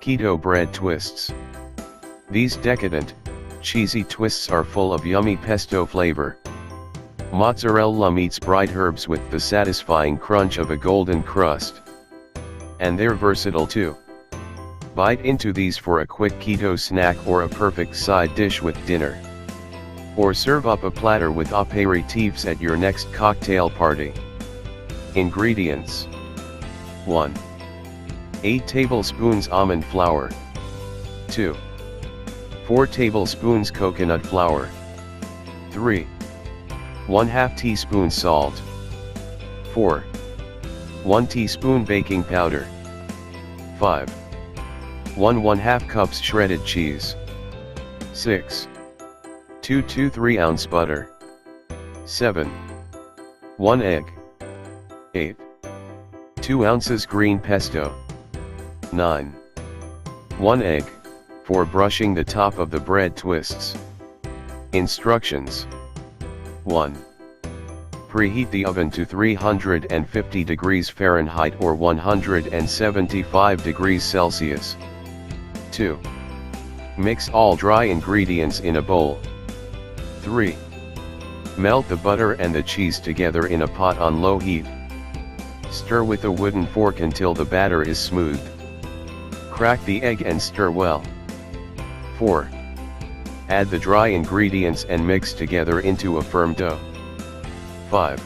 Keto bread twists. These decadent, cheesy twists are full of yummy pesto flavor. Mozzarella meets bright herbs with the satisfying crunch of a golden crust. And they're versatile too. Bite into these for a quick keto snack or a perfect side dish with dinner. Or serve up a platter with aperitifs at your next cocktail party. Ingredients: 1. 8 tablespoons almond flour. 2. 4 tablespoons coconut flour. 3. 1/2 teaspoon salt. 4. 1 teaspoon baking powder. 5. 1/2 cups shredded cheese. 6. 2 to 3 ounce butter. 7. 1 egg. 8. 2 ounces green pesto. 9. 1 egg, for brushing the top of the bread twists. Instructions: 1. Preheat the oven to 350 degrees Fahrenheit or 175 degrees Celsius. 2. Mix all dry ingredients in a bowl. 3. Melt the butter and the cheese together in a pot on low heat. Stir with a wooden fork until the batter is smooth. Crack the egg and stir well. 4. Add the dry ingredients and mix together into a firm dough. 5.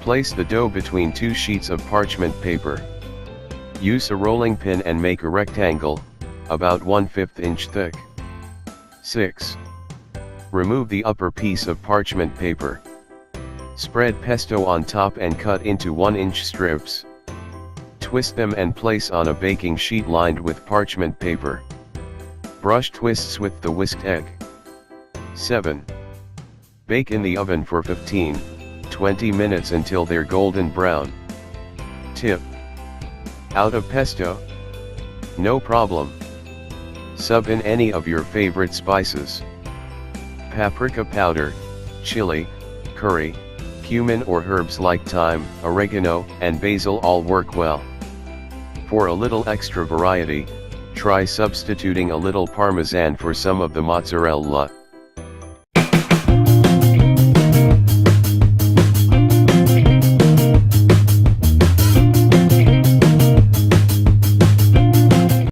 Place the dough between 2 sheets of parchment paper. Use a rolling pin and make a rectangle, about 1/5 inch thick. 6. Remove the upper piece of parchment paper. Spread pesto on top and cut into 1-inch strips. Twist them and place on a baking sheet lined with parchment paper. Brush twists with the whisked egg. 7. Bake in the oven for 15-20 minutes until they're golden brown. Tip: out of pesto? No problem. Sub in any of your favorite spices. Paprika powder, chili, curry, cumin or herbs like thyme, oregano, and basil all work well. For a little extra variety, try substituting a little parmesan for some of the mozzarella.